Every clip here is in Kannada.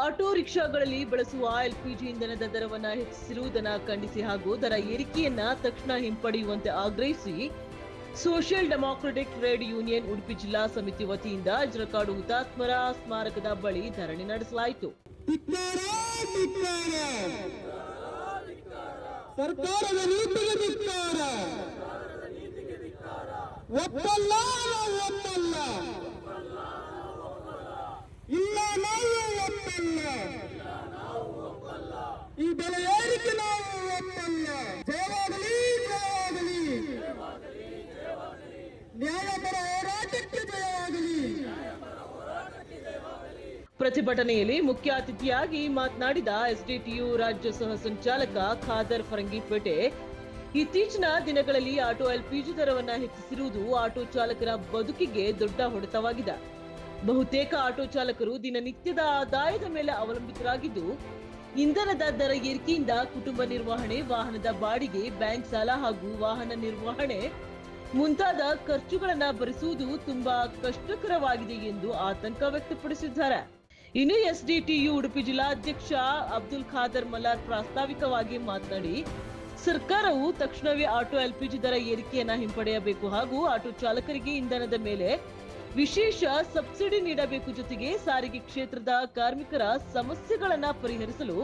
ಆಟೋ ರಿಕ್ಷಾಗಳಲ್ಲಿ ಬಳಸುವ ಎಲ್ಪಿಜಿ ಇಂಧನದ ದರವನ್ನು ಹೆಚ್ಚಿಸಿರುವುದನ್ನು ಖಂಡಿಸಿ ಹಾಗೂ ದರ ಏರಿಕೆಯನ್ನ ತಕ್ಷಣ ಹಿಂಪಡೆಯುವಂತೆ ಆಗ್ರಹಿಸಿ social democratic trade union Udupi ಜಿಲ್ಲಾ ಸಮಿತಿ ವತಿಯಿಂದ ಅಜ್ರಕಾಡು ಹುತಾತ್ಮರ ಸ್ಮಾರಕದ ಬಳಿ ಧರಣಿ ನಡೆಸಲಾಯಿತು. ಸರ್ಕಾರದ ನೀತಿಗೆ ಧಿಕ್ಕಾರ, ಒಪ್ಪಲ್ಲ ಒಪ್ಪಲ್ಲ, ಇಲ್ಲ ನಾವು ಒಪ್ಪಲ್ಲ, ಈ ಬೆಲೆ ಏರಿಕೆ ನಾವು ಒಪ್ಪಲ್ಲ. ಜಯವಾಗಲಿ ಜಯವಾಗಲಿ, ನ್ಯಾಯಪರ ಹೋರಾಟಕ್ಕೆ ಜಯವಾಗಲಿ. ಪ್ರತಿಭಟನೆಯಲ್ಲಿ ಮುಖ್ಯ ಅತಿಥಿಯಾಗಿ ಮಾತನಾಡಿದ ಎಸ್ಡಿಟಿಯು ರಾಜ್ಯ ಸಹ ಸಂಚಾಲಕ ಖಾದರ್ ಫರಂಗಿಪೇಟೆ, ಇತ್ತೀಚಿನ ದಿನಗಳಲ್ಲಿ ಆಟೋ ಎಲ್ಪಿಜಿ ದರವನ್ನು ಹೆಚ್ಚಿಸಿರುವುದು ಆಟೋ ಚಾಲಕರ ಬದುಕಿಗೆ ದೊಡ್ಡ ಹೊಡೆತವಾಗಿದೆ. ಬಹುತೇಕ ಆಟೋ ಚಾಲಕರು ದಿನನಿತ್ಯದ ಆದಾಯದ ಮೇಲೆ ಅವಲಂಬಿತರಾಗಿದ್ದು, ಇಂಧನದ ದರ ಏರಿಕೆಯಿಂದ ಕುಟುಂಬ ನಿರ್ವಹಣೆ, ವಾಹನದ ಬಾಡಿಗೆ, ಬ್ಯಾಂಕ್ ಸಾಲ ಹಾಗೂ ವಾಹನ ನಿರ್ವಹಣೆ ಮುಂತಾದ ಖರ್ಚುಗಳನ್ನು ಭರಿಸುವುದು ತುಂಬಾ ಕಷ್ಟಕರವಾಗಿದೆ ಎಂದು ಆತಂಕ ವ್ಯಕ್ತಪಡಿಸಿದ್ದಾರೆ. ಇನ್ನು ಎಸ್ಡಿಟಿಯು ಉಡುಪಿ ಜಿಲ್ಲಾಧ್ಯಕ್ಷ ಅಬ್ದುಲ್ ಖಾದರ್ ಮಲ್ಲಾರ್ ಪ್ರಾಸ್ತಾವಿಕವಾಗಿ ಮಾತನಾಡಿ, ಸರ್ಕಾರವು ತಕ್ಷಣವೇ ಆಟೋ ಎಲ್ಪಿಜಿ ದರ ಏರಿಕೆಯನ್ನ ಹಿಂಪಡೆಯಬೇಕು ಹಾಗೂ ಆಟೋ ಚಾಲಕರಿಗೆ ಇಂಧನದ ಮೇಲೆ ವಿಶೇಷ ಸಬ್ಸಿಡಿ ನೀಡಬೇಕು. ಜೊತೆಗೆ ಸಾರಿಗೆ ಕ್ಷೇತ್ರದ ಕಾರ್ಮಿಕರ ಸಮಸ್ಯೆಗಳನ್ನ ಪರಿಹರಿಸಲು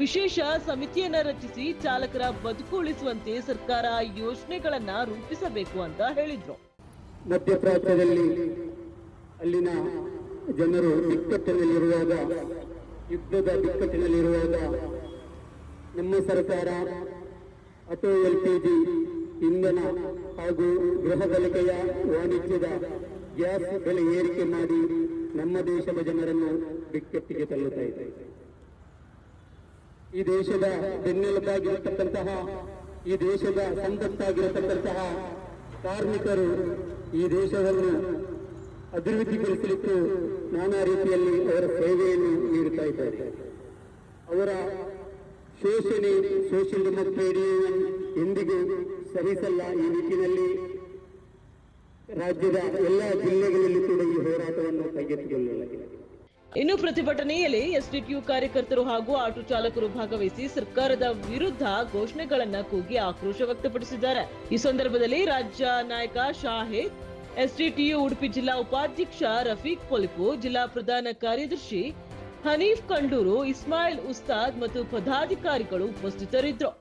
ವಿಶೇಷ ಸಮಿತಿಯನ್ನ ರಚಿಸಿ ಚಾಲಕರ ಬದುಕು ಉಳಿಸುವಂತೆ ಸರ್ಕಾರ ಯೋಜನೆಗಳನ್ನ ರೂಪಿಸಬೇಕು ಅಂತ ಹೇಳಿದ್ರು. ಮಧ್ಯಪ್ರಾಚ್ಯದಲ್ಲಿ ಅಲ್ಲಿನ ಜನರು ಬಿಕ್ಕಟ್ಟಿನಲ್ಲಿರುವಾಗ, ಯುದ್ಧದ ಬಿಕ್ಕಟ್ಟಿನಲ್ಲಿರುವಾಗ ನಮ್ಮ ಸರ್ಕಾರ ಆಟೋ ಎಲ್ಪಿಜಿ ಇಂಧನ ಹಾಗೂ ಗೃಹ ಬಳಕೆಯ ವಾಣಿಜ್ಯದ ಗ್ಯಾಸ್ ಬೆಲೆ ಏರಿಕೆ ಮಾಡಿ ನಮ್ಮ ದೇಶದ ಜನರನ್ನು ಬಿಕ್ಕಟ್ಟಿಗೆ ತಳ್ಳುತ್ತಾ ಇದೆ. ಈ ದೇಶದ ಬೆನ್ನೆಲುಬಾಗಿರತಕ್ಕಂತಹ, ಈ ದೇಶದ ಸಂಪತ್ತಾಗಿರತಕ್ಕಂತಹ ಕಾರ್ಮಿಕರು ಈ ದೇಶವನ್ನು ಅಭಿವೃದ್ಧಿಗೊಳಿಸಲಿಕ್ಕೆ ನಾನಾ ರೀತಿಯಲ್ಲಿ ಅವರ ಸೇವೆಯನ್ನು ನೀಡುತ್ತಾ ಇದ್ದಾರೆ. ಅವರ ಶೋಷಣೆ ಸೋಷಿಯಲ್ ಡೆಮಾಕ್ರೆಟಿಕ್ ಯೂನಿಯನ್ ಎಂದಿಗೂ ಸಹಿಸಲ್ಲ. ಈ ನಿಟ್ಟಿನಲ್ಲಿ ರಾಜ್ಯದ ಎಲ್ಲ ಜಿಲ್ಲೆಗಳಲ್ಲಿ ಕೂಡ ಈ ಹೋರಾಟವನ್ನು ಕೈಗೆತ್ತಿಕೊಳ್ಳಲಾಗಿದೆ. ಇನ್ನು ಪ್ರತಿಭಟನೆಯಲ್ಲಿ ಎಸ್ಡಿಟಿಯು ಕಾರ್ಯಕರ್ತರು ಹಾಗೂ ಆಟೋ ಚಾಲಕರು ಭಾಗವಹಿಸಿ ಸರ್ಕಾರದ ವಿರುದ್ಧ ಘೋಷಣೆಗಳನ್ನ ಕೂಗಿ ಆಕ್ರೋಶ ವ್ಯಕ್ತಪಡಿಸಿದ್ದಾರೆ. ಈ ಸಂದರ್ಭದಲ್ಲಿ ರಾಜ್ಯ ನಾಯಕ ಶಾಹಿದ್, ಎಸ್ಡಿಟಿಯು ಉಡುಪಿ ಜಿಲ್ಲಾ ಉಪಾಧ್ಯಕ್ಷ ರಫೀಕ್ ಪೊಲಿಪು, ಜಿಲ್ಲಾ ಪ್ರಧಾನ ಕಾರ್ಯದರ್ಶಿ ಹನೀಫ್ ಕಂಡೂರು, ಇಸ್ಮಾಯಿಲ್ ಉಸ್ತಾದ್ ಮತ್ತು ಪದಾಧಿಕಾರಿಗಳು ಉಪಸ್ಥಿತರಿದ್ದರು.